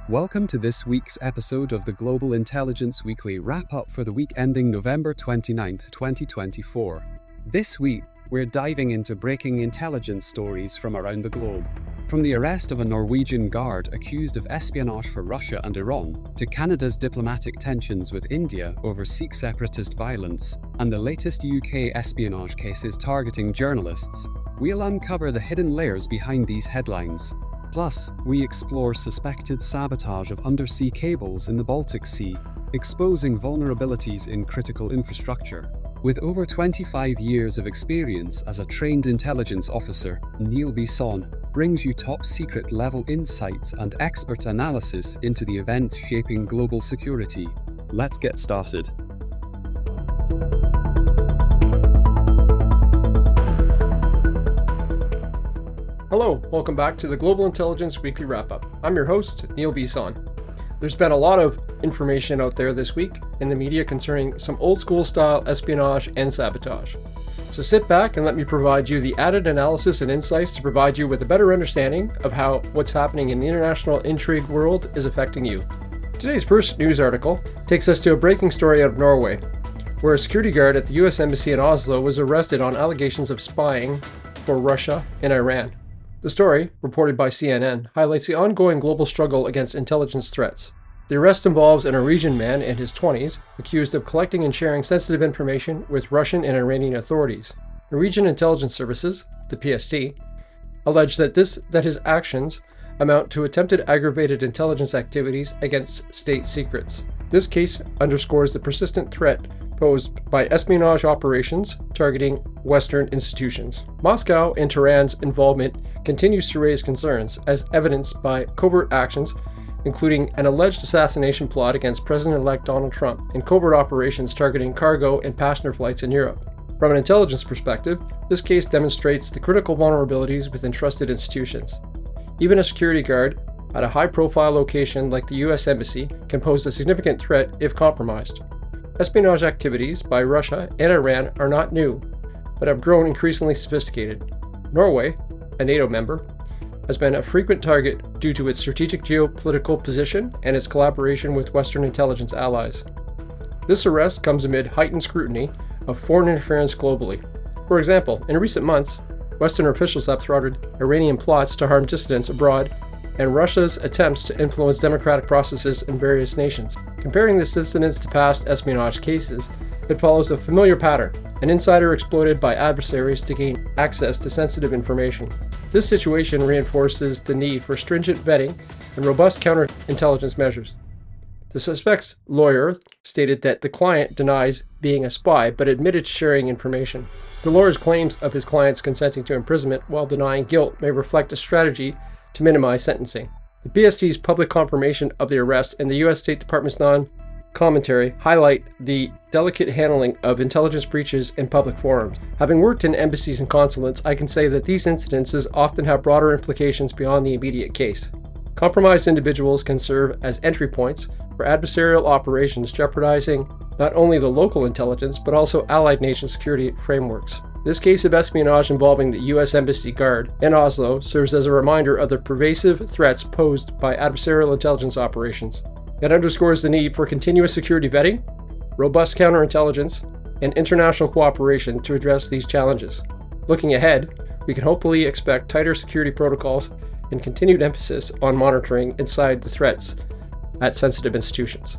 Welcome to this week's episode of the Global Intelligence Weekly wrap-up for the week ending November 29th, 2024. This week, we're diving into breaking intelligence stories from around the globe. From the arrest of a Norwegian guard accused of espionage for Russia and Iran, to Canada's diplomatic tensions with India over Sikh separatist violence, and the latest UK espionage cases targeting journalists, we'll uncover the hidden layers behind these headlines. Plus, we explore suspected sabotage of undersea cables in the Baltic Sea, exposing vulnerabilities in critical infrastructure. With over 25 years of experience as a trained intelligence officer, Neil Bisson brings you top-secret level insights and expert analysis into the events shaping global security. Let's get started. Hello, welcome back to the Global Intelligence Weekly Wrap-Up. I'm your host, Neil Bisson. There's been a lot of information out there this week in the media concerning some old-school style espionage and sabotage. So sit back and let me provide you the added analysis and insights to provide you with a better understanding of how what's happening in the international intrigue world is affecting you. Today's first news article takes us to a breaking story out of Norway, where a security guard at the US Embassy in Oslo was arrested on allegations of spying for Russia and Iran. The story, reported by CNN, highlights the ongoing global struggle against intelligence threats. The arrest involves a Norwegian man in his 20s accused of collecting and sharing sensitive information with Russian and Iranian authorities. Norwegian intelligence services, the PST, allege that his actions amount to attempted aggravated intelligence activities against state secrets. This case underscores the persistent threat posed by espionage operations targeting Western institutions. Moscow and Tehran's involvement continues to raise concerns, as evidenced by covert actions, including an alleged assassination plot against President-elect Donald Trump and covert operations targeting cargo and passenger flights in Europe. From an intelligence perspective, this case demonstrates the critical vulnerabilities within trusted institutions. Even a security guard at a high-profile location like the US Embassy can pose a significant threat if compromised. Espionage activities by Russia and Iran are not new, but have grown increasingly sophisticated. Norway, a NATO member, has been a frequent target due to its strategic geopolitical position and its collaboration with Western intelligence allies. This arrest comes amid heightened scrutiny of foreign interference globally. For example, in recent months, Western officials have thwarted Iranian plots to harm dissidents abroad and Russia's attempts to influence democratic processes in various nations. Comparing this incidents to past espionage cases, it follows a familiar pattern: an insider exploited by adversaries to gain access to sensitive information. This situation reinforces the need for stringent vetting and robust counterintelligence measures. The suspect's lawyer stated that the client denies being a spy but admitted to sharing information. The lawyer's claims of his client's consenting to imprisonment while denying guilt may reflect a strategy to minimize sentencing. The PST's public confirmation of the arrest and the U.S. State Department's non-commentary highlight the delicate handling of intelligence breaches in public forums. Having worked in embassies and consulates, I can say that these incidences often have broader implications beyond the immediate case. Compromised individuals can serve as entry points for adversarial operations, jeopardizing not only the local intelligence but also allied nation security frameworks. This case of espionage involving the U.S. Embassy guard in Oslo serves as a reminder of the pervasive threats posed by adversarial intelligence operations. It underscores the need for continuous security vetting, robust counterintelligence, and international cooperation to address these challenges. Looking ahead, we can hopefully expect tighter security protocols and continued emphasis on monitoring inside the threats at sensitive institutions.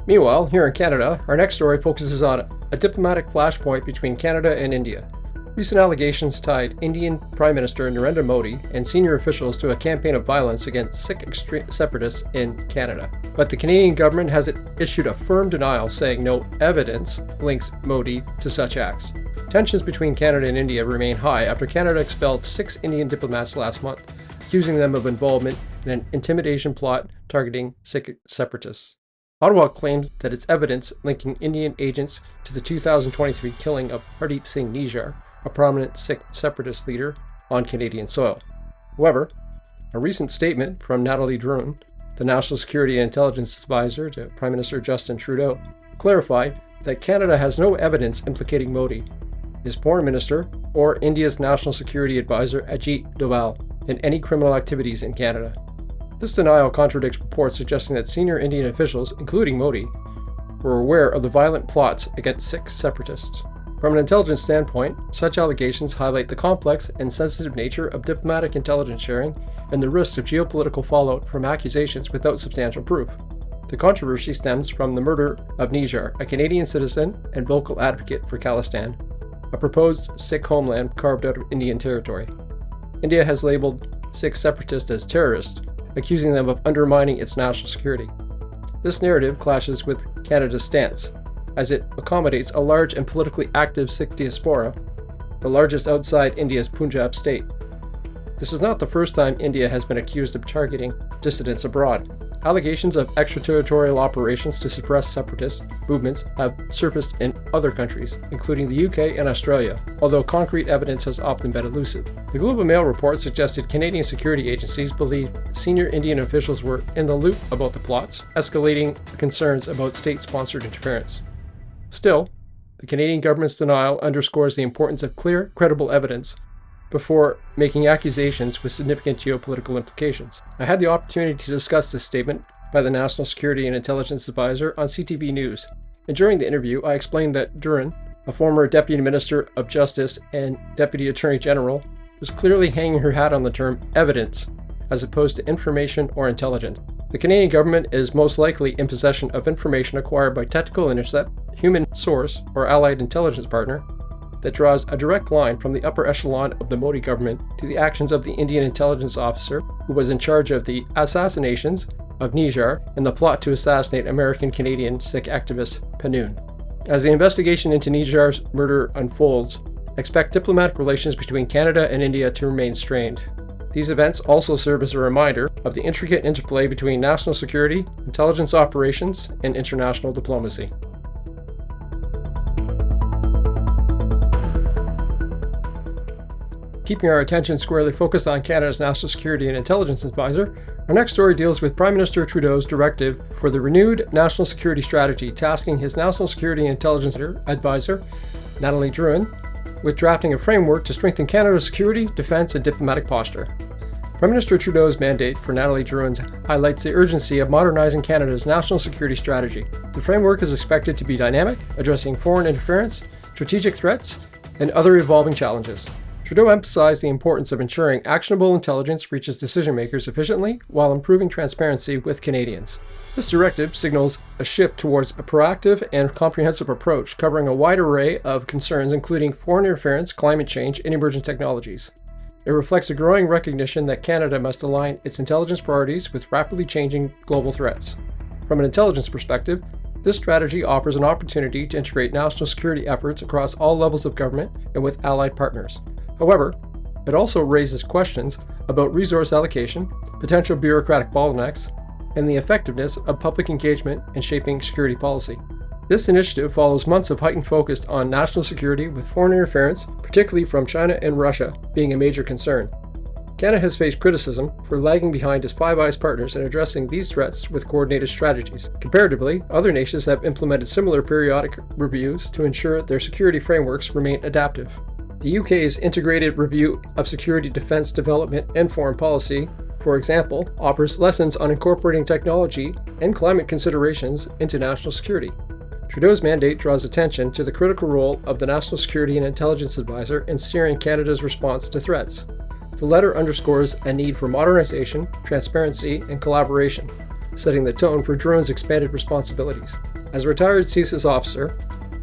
Meanwhile, here in Canada, our next story focuses on a diplomatic flashpoint between Canada and India. Recent allegations tied Indian Prime Minister Narendra Modi and senior officials to a campaign of violence against Sikh separatists in Canada. But the Canadian government has issued a firm denial, saying no evidence links Modi to such acts. Tensions between Canada and India remain high after Canada expelled 6 Indian diplomats last month, accusing them of involvement in an intimidation plot targeting Sikh separatists. Ottawa claims that its evidence linking Indian agents to the 2023 killing of Hardeep Singh Nijjar, a prominent Sikh separatist leader, on Canadian soil. However, a recent statement from Natalie Drouin, the National Security and Intelligence Advisor to Prime Minister Justin Trudeau, clarified that Canada has no evidence implicating Modi, his foreign minister, or India's national security advisor Ajit Doval in any criminal activities in Canada. This denial contradicts reports suggesting that senior Indian officials, including Modi, were aware of the violent plots against Sikh separatists. From an intelligence standpoint, such allegations highlight the complex and sensitive nature of diplomatic intelligence sharing and the risks of geopolitical fallout from accusations without substantial proof. The controversy stems from the murder of Nijar, a Canadian citizen and vocal advocate for Khalistan, a proposed Sikh homeland carved out of Indian territory. India has labeled Sikh separatists as terrorists, accusing them of undermining its national security. This narrative clashes with Canada's stance, as it accommodates a large and politically active Sikh diaspora, the largest outside India's Punjab state. This is not the first time India has been accused of targeting dissidents abroad. Allegations of extraterritorial operations to suppress separatist movements have surfaced in other countries, including the UK and Australia, although concrete evidence has often been elusive. The Globe and Mail report suggested Canadian security agencies believed senior Indian officials were in the loop about the plots, escalating concerns about state-sponsored interference. Still, the Canadian government's denial underscores the importance of clear, credible evidence before making accusations with significant geopolitical implications. I had the opportunity to discuss this statement by the National Security and Intelligence Advisor on CTV News, and during the interview I explained that Durin, a former Deputy Minister of Justice and Deputy Attorney General, was clearly hanging her hat on the term evidence as opposed to information or intelligence. The Canadian government is most likely in possession of information acquired by technical intercept, human source, or allied intelligence partner that draws a direct line from the upper echelon of the Modi government to the actions of the Indian intelligence officer who was in charge of the assassinations of Nijar and the plot to assassinate American-Canadian Sikh activist Panoon. As the investigation into Nijar's murder unfolds, expect diplomatic relations between Canada and India to remain strained. These events also serve as a reminder of the intricate interplay between national security, intelligence operations, and international diplomacy. Keeping our attention squarely focused on Canada's National Security and Intelligence Advisor, our next story deals with Prime Minister Trudeau's directive for the renewed national security strategy, tasking his National Security and Intelligence Advisor, Nathalie Drouin, with drafting a framework to strengthen Canada's security, defence, and diplomatic posture. Prime Minister Trudeau's mandate for Nathalie Drouin highlights the urgency of modernizing Canada's national security strategy. The framework is expected to be dynamic, addressing foreign interference, strategic threats, and other evolving challenges. Trudeau emphasized the importance of ensuring actionable intelligence reaches decision-makers efficiently while improving transparency with Canadians. This directive signals a shift towards a proactive and comprehensive approach covering a wide array of concerns including foreign interference, climate change, and emerging technologies. It reflects a growing recognition that Canada must align its intelligence priorities with rapidly changing global threats. From an intelligence perspective, this strategy offers an opportunity to integrate national security efforts across all levels of government and with allied partners. However, it also raises questions about resource allocation, potential bureaucratic bottlenecks, and the effectiveness of public engagement in shaping security policy. This initiative follows months of heightened focus on national security, with foreign interference, particularly from China and Russia, being a major concern. Canada has faced criticism for lagging behind its Five Eyes partners in addressing these threats with coordinated strategies. Comparatively, other nations have implemented similar periodic reviews to ensure their security frameworks remain adaptive. The UK's integrated review of security, defence, development, and foreign policy, for example, offers lessons on incorporating technology and climate considerations into national security. Trudeau's mandate draws attention to the critical role of the National Security and Intelligence Advisor in steering Canada's response to threats. The letter underscores a need for modernization, transparency, and collaboration, setting the tone for Drouin's expanded responsibilities. As a retired CSIS officer,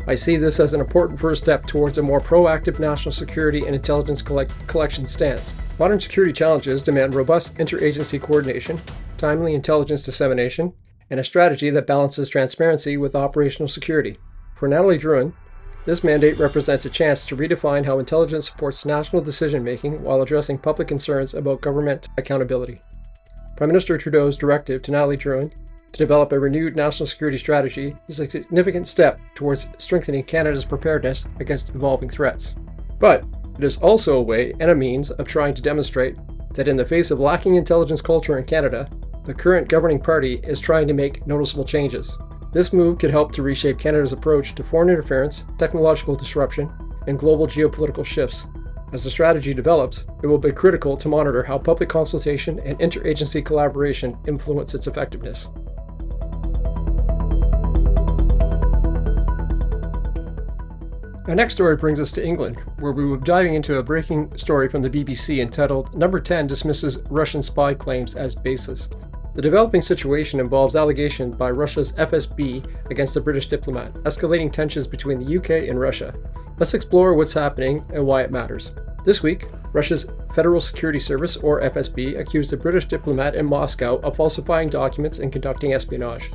I see this as an important first step towards a more proactive national security and intelligence collection stance. Modern security challenges demand robust interagency coordination, timely intelligence dissemination, and a strategy that balances transparency with operational security. For Nathalie Drouin, this mandate represents a chance to redefine how intelligence supports national decision-making while addressing public concerns about government accountability. Prime Minister Trudeau's directive to Nathalie Drouin to develop a renewed national security strategy is a significant step towards strengthening Canada's preparedness against evolving threats. But it is also a way and a means of trying to demonstrate that in the face of lacking intelligence culture in Canada, the current governing party is trying to make noticeable changes. This move could help to reshape Canada's approach to foreign interference, technological disruption, and global geopolitical shifts. As the strategy develops, it will be critical to monitor how public consultation and interagency collaboration influence its effectiveness. Our next story brings us to England, where we will be diving into a breaking story from the BBC entitled "Number 10 Dismisses Russian Spy Claims as Baseless." The developing situation involves allegations by Russia's FSB against a British diplomat, escalating tensions between the UK and Russia. Let's explore what's happening and why it matters. This week, Russia's Federal Security Service, or FSB, accused a British diplomat in Moscow of falsifying documents and conducting espionage.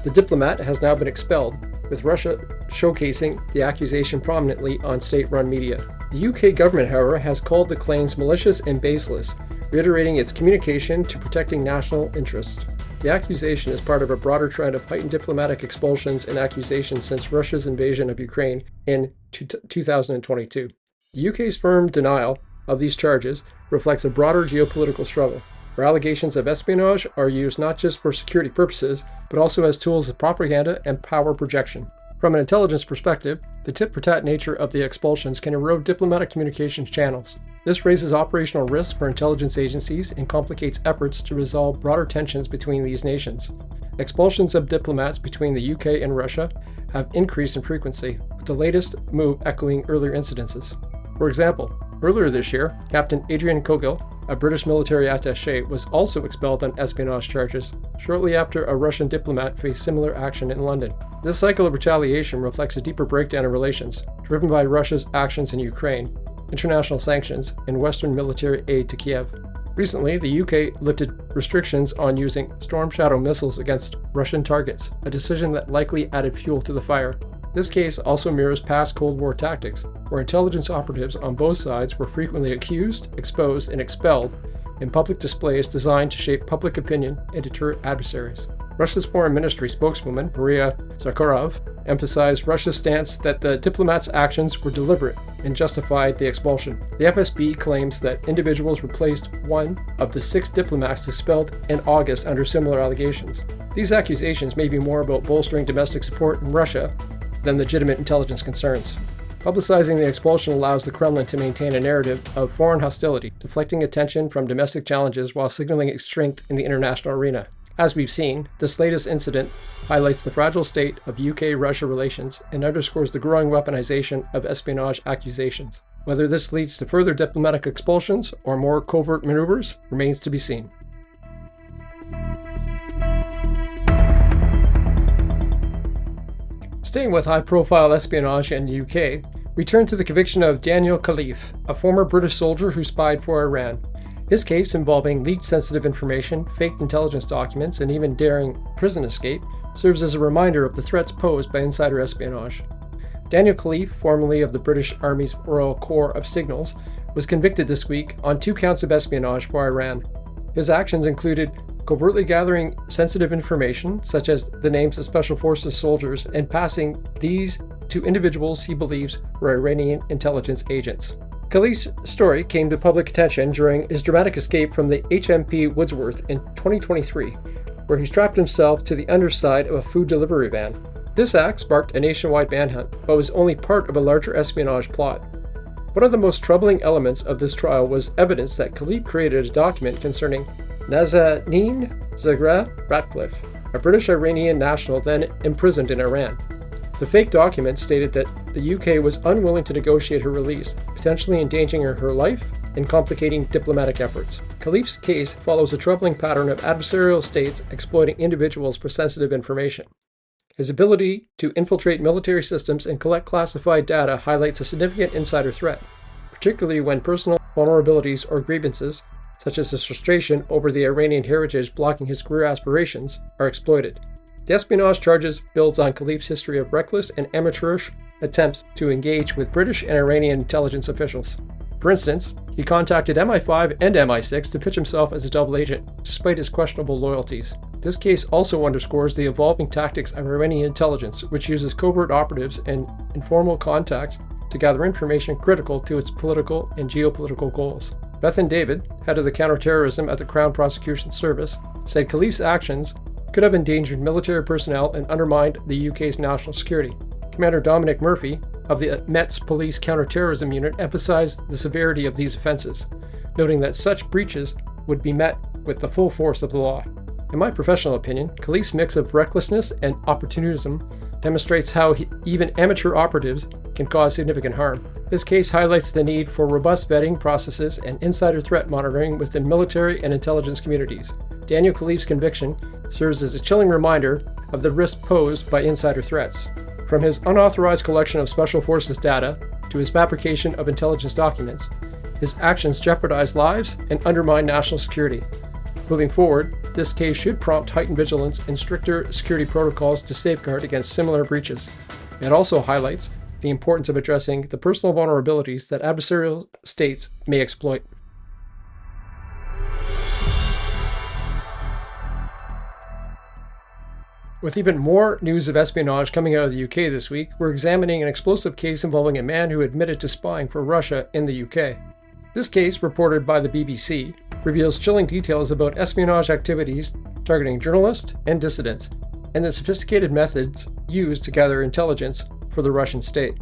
The diplomat has now been expelled, with Russia showcasing the accusation prominently on state-run media. The UK government, however, has called the claims malicious and baseless, reiterating its communication to protecting national interests. The accusation is part of a broader trend of heightened diplomatic expulsions and accusations since Russia's invasion of Ukraine in 2022. The UK's firm denial of these charges reflects a broader geopolitical struggle, where allegations of espionage are used not just for security purposes, but also as tools of propaganda and power projection. From an intelligence perspective, the tit-for-tat nature of the expulsions can erode diplomatic communications channels. This raises operational risks for intelligence agencies and complicates efforts to resolve broader tensions between these nations. Expulsions of diplomats between the UK and Russia have increased in frequency, with the latest move echoing earlier incidences. For example, earlier this year, Captain Adrian Kogel, a British military attaché, was also expelled on espionage charges, shortly after a Russian diplomat faced similar action in London. This cycle of retaliation reflects a deeper breakdown in relations, driven by Russia's actions in Ukraine, international sanctions, and Western military aid to Kiev. Recently, the UK lifted restrictions on using Storm Shadow missiles against Russian targets, a decision that likely added fuel to the fire. This case also mirrors past Cold War tactics, where intelligence operatives on both sides were frequently accused, exposed, and expelled in public displays designed to shape public opinion and deter adversaries. Russia's Foreign Ministry spokeswoman, Maria Zakharov, emphasized Russia's stance that the diplomats' actions were deliberate and justified the expulsion. The FSB claims that individuals replaced one of the 6 diplomats expelled in August under similar allegations. These accusations may be more about bolstering domestic support in Russia than legitimate intelligence concerns. Publicizing the expulsion allows the Kremlin to maintain a narrative of foreign hostility, deflecting attention from domestic challenges while signaling its strength in the international arena. As we've seen, this latest incident highlights the fragile state of UK-Russia relations and underscores the growing weaponization of espionage accusations. Whether this leads to further diplomatic expulsions or more covert maneuvers remains to be seen. Staying with high-profile espionage in the UK, we turn to the conviction of Daniel Khalif, a former British soldier who spied for Iran. His case, involving leaked sensitive information, faked intelligence documents, and even daring prison escape, serves as a reminder of the threats posed by insider espionage. Daniel Khalif, formerly of the British Army's Royal Corps of Signals, was convicted this week on 2 counts of espionage for Iran. His actions included covertly gathering sensitive information, such as the names of Special Forces soldiers, and passing these to individuals he believes were Iranian intelligence agents. Khalif's story came to public attention during his dramatic escape from the HMP Woodsworth in 2023, where he strapped himself to the underside of a food delivery van. This act sparked a nationwide manhunt, but was only part of a larger espionage plot. One of the most troubling elements of this trial was evidence that Khalif created a document concerning Nazanin Zaghari Ratcliffe, a British-Iranian national then imprisoned in Iran. The fake document stated that the UK was unwilling to negotiate her release, potentially endangering her life and complicating diplomatic efforts. Khalif's case follows a troubling pattern of adversarial states exploiting individuals for sensitive information. His ability to infiltrate military systems and collect classified data highlights a significant insider threat, particularly when personal vulnerabilities or grievances, such as his frustration over the Iranian heritage blocking his career aspirations, are exploited. The espionage charges builds on Khalif's history of reckless and amateurish attempts to engage with British and Iranian intelligence officials. For instance, he contacted MI5 and MI6 to pitch himself as a double agent, despite his questionable loyalties. This case also underscores the evolving tactics of Iranian intelligence, which uses covert operatives and informal contacts to gather information critical to its political and geopolitical goals. Bethan David, head of the counterterrorism at the Crown Prosecution Service, said Khalif's actions could have endangered military personnel and undermined the UK's national security. Commander Dominic Murphy, of the Met's police counterterrorism unit emphasized the severity of these offenses, noting that such breaches would be met with the full force of the law. In my professional opinion, Khalif's mix of recklessness and opportunism demonstrates how even amateur operatives can cause significant harm. This case highlights the need for robust vetting processes and insider threat monitoring within military and intelligence communities. Daniel Khalif's conviction serves as a chilling reminder of the risk posed by insider threats. From his unauthorized collection of special forces data to his fabrication of intelligence documents, his actions jeopardize lives and undermine national security. Moving forward, this case should prompt heightened vigilance and stricter security protocols to safeguard against similar breaches. It also highlights the importance of addressing the personal vulnerabilities that adversarial states may exploit. With even more news of espionage coming out of the UK this week, we're examining an explosive case involving a man who admitted to spying for Russia in the UK. This case, reported by the BBC, reveals chilling details about espionage activities targeting journalists and dissidents, and the sophisticated methods used to gather intelligence for the Russian state.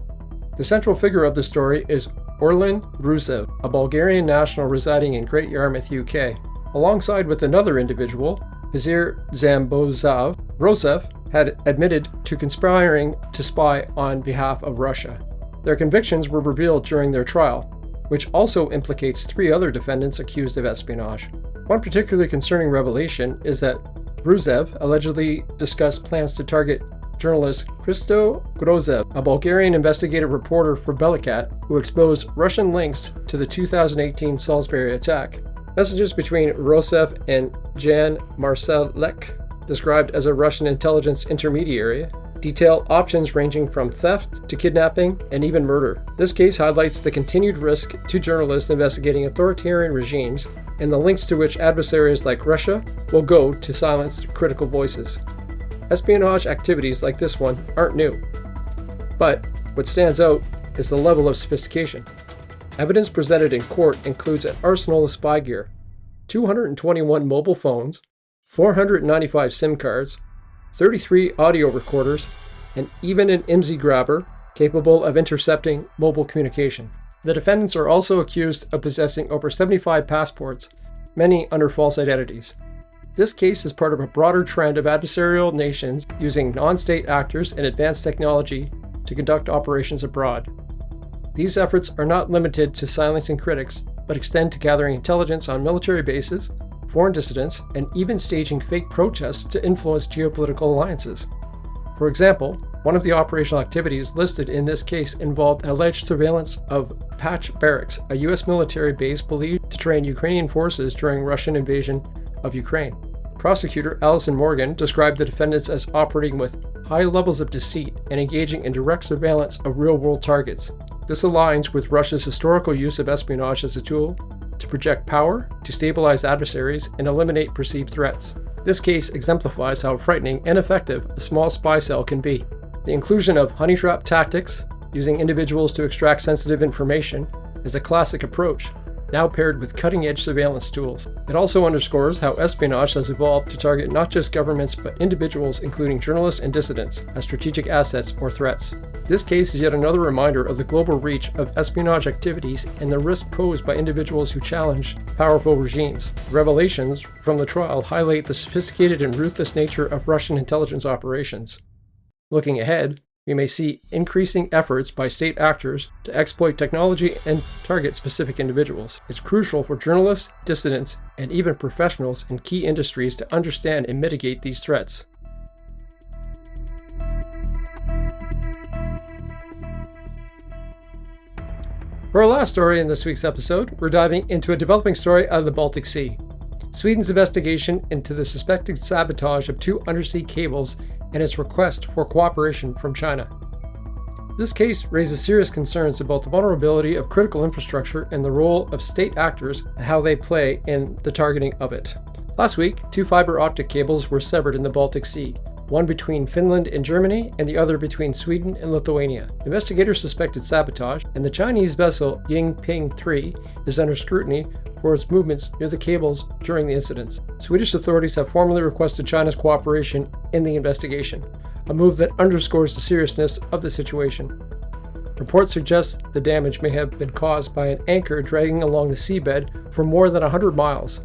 The central figure of the story is Orlin Rusev, a Bulgarian national residing in Great Yarmouth, UK. Alongside with another individual, Vizir Zambozov, Rusev had admitted to conspiring to spy on behalf of Russia. Their convictions were revealed during their trial, which also implicates 3 other defendants accused of espionage. One particularly concerning revelation is that Rusev allegedly discussed plans to target journalist Christo Grozev, a Bulgarian investigative reporter for Belikat, who exposed Russian links to the 2018 Salisbury attack. Messages between Rusev and Jan Marsalek, described as a Russian intelligence intermediary, detail options ranging from theft to kidnapping and even murder. This case highlights the continued risk to journalists investigating authoritarian regimes and the links to which adversaries like Russia will go to silence critical voices. Espionage activities like this one aren't new, but what stands out is the level of sophistication. Evidence presented in court includes an arsenal of spy gear, 221 mobile phones, 495 SIM cards, 33 audio recorders, and even an IMSI grabber capable of intercepting mobile communication. The defendants are also accused of possessing over 75 passports, many under false identities. This case is part of a broader trend of adversarial nations using non-state actors and advanced technology to conduct operations abroad. These efforts are not limited to silencing critics, but extend to gathering intelligence on military bases, foreign dissidents, and even staging fake protests to influence geopolitical alliances. For example, one of the operational activities listed in this case involved alleged surveillance of Patch Barracks, a U.S. military base believed to train Ukrainian forces during Russian invasion of Ukraine. Prosecutor Alison Morgan described the defendants as operating with high levels of deceit and engaging in direct surveillance of real-world targets. This aligns with Russia's historical use of espionage as a tool to project power, to stabilize adversaries, and eliminate perceived threats. This case exemplifies how frightening and effective a small spy cell can be. The inclusion of honey trap tactics, using individuals to extract sensitive information, is a classic approach, now paired with cutting-edge surveillance tools. It also underscores how espionage has evolved to target not just governments but individuals, including journalists and dissidents, as strategic assets or threats. This case is yet another reminder of the global reach of espionage activities and the risk posed by individuals who challenge powerful regimes. Revelations from the trial highlight the sophisticated and ruthless nature of Russian intelligence operations. Looking ahead, we may see increasing efforts by state actors to exploit technology and target specific individuals. It's crucial for journalists, dissidents, and even professionals in key industries to understand and mitigate these threats. For our last story in this week's episode, we're diving into a developing story out of the Baltic Sea. Sweden's investigation into the suspected sabotage of 2 undersea cables and its request for cooperation from China. This case raises serious concerns about the vulnerability of critical infrastructure and the role of state actors and how they play in the targeting of it. Last week, 2 fiber optic cables were severed in the Baltic Sea, one between Finland and Germany and the other between Sweden and Lithuania. Investigators suspected sabotage, and the Chinese vessel Yingping 3 is under scrutiny for its movements near the cables during the incidents. Swedish authorities have formally requested China's cooperation in the investigation, a move that underscores the seriousness of the situation. Reports suggest the damage may have been caused by an anchor dragging along the seabed for more than 100 miles,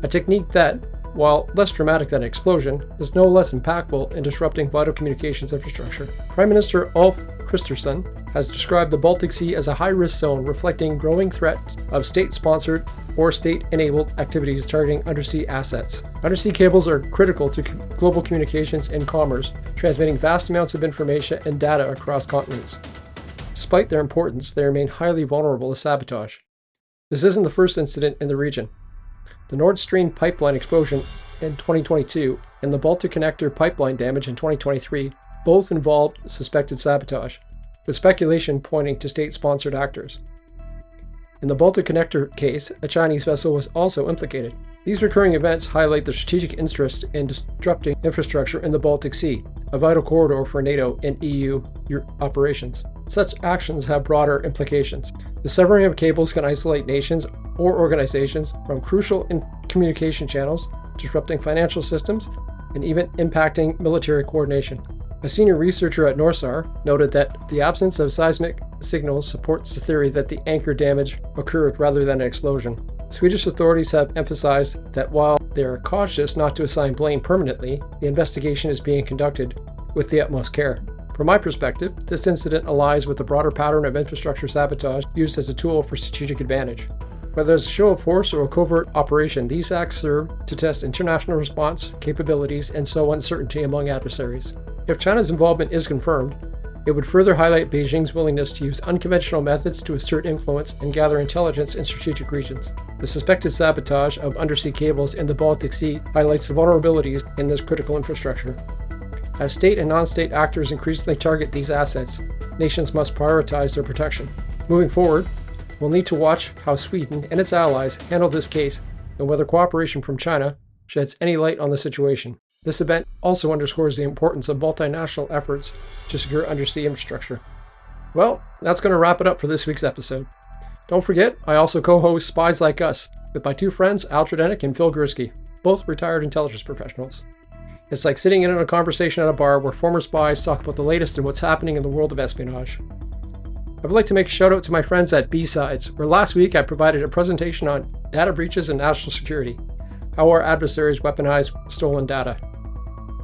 a technique that, while less dramatic than an explosion, is no less impactful in disrupting vital communications infrastructure. Prime Minister Ulf Kristersson has described the Baltic Sea as a high-risk zone reflecting growing threats of state-sponsored or state-enabled activities targeting undersea assets. Undersea cables are critical to global communications and commerce, transmitting vast amounts of information and data across continents. Despite their importance, they remain highly vulnerable to sabotage. This isn't the first incident in the region. The Nord Stream pipeline explosion in 2022 and the Baltic Connector pipeline damage in 2023 both involved suspected sabotage, with speculation pointing to state-sponsored actors. In the Baltic Connector case, a Chinese vessel was also implicated. These recurring events highlight the strategic interest in disrupting infrastructure in the Baltic Sea, a vital corridor for NATO and EU operations. Such actions have broader implications. The severing of cables can isolate nations or organizations from crucial communication channels, disrupting financial systems, and even impacting military coordination. A senior researcher at NORSAR noted that the absence of seismic signals supports the theory that the anchor damage occurred rather than an explosion. Swedish authorities have emphasized that while they are cautious not to assign blame permanently, the investigation is being conducted with the utmost care. From my perspective, this incident aligns with the broader pattern of infrastructure sabotage used as a tool for strategic advantage. Whether it's a show of force or a covert operation, these acts serve to test international response capabilities and sow uncertainty among adversaries. If China's involvement is confirmed, it would further highlight Beijing's willingness to use unconventional methods to assert influence and gather intelligence in strategic regions. The suspected sabotage of undersea cables in the Baltic Sea highlights the vulnerabilities in this critical infrastructure. As state and non-state actors increasingly target these assets, nations must prioritize their protection. Moving forward, we'll need to watch how Sweden and its allies handle this case and whether cooperation from China sheds any light on the situation. This event also underscores the importance of multinational efforts to secure undersea infrastructure. Well, that's going to wrap it up for this week's episode. Don't forget, I also co-host Spies Like Us with my two friends, Al Tredenick and Phil Gursky, both retired intelligence professionals. It's like sitting in on a conversation at a bar where former spies talk about the latest in what's happening in the world of espionage. I would like to make a shout out to my friends at B-Sides, where last week I provided a presentation on data breaches and national security, how our adversaries weaponize stolen data.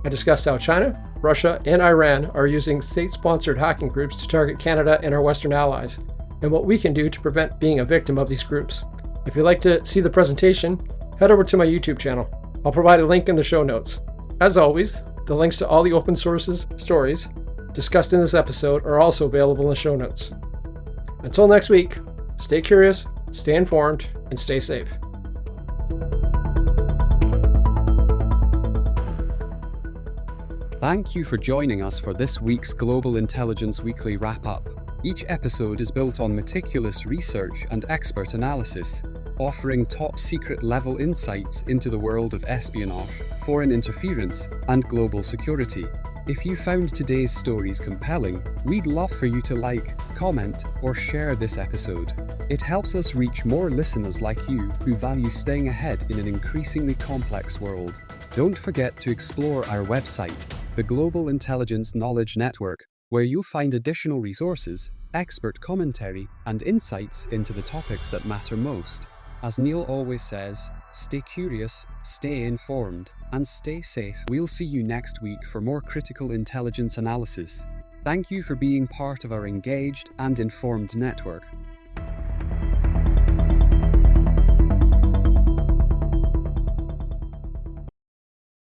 I discussed how China, Russia, and Iran are using state-sponsored hacking groups to target Canada and our Western allies, and what we can do to prevent being a victim of these groups. If you'd like to see the presentation, head over to my YouTube channel. I'll provide a link in the show notes. As always, the links to all the open sources stories discussed in this episode are also available in the show notes. Until next week, stay curious, stay informed, and stay safe. Thank you for joining us for this week's Global Intelligence Weekly Wrap-Up. Each episode is built on meticulous research and expert analysis, offering top-secret level insights into the world of espionage, foreign interference, and global security. If you found today's stories compelling, we'd love for you to like, comment, or share this episode. It helps us reach more listeners like you who value staying ahead in an increasingly complex world. Don't forget to explore our website, the Global Intelligence Knowledge Network, where you'll find additional resources, expert commentary, and insights into the topics that matter most. As Neil always says, stay curious, stay informed, and stay safe. We'll see you next week for more critical intelligence analysis. Thank you for being part of our engaged and informed network.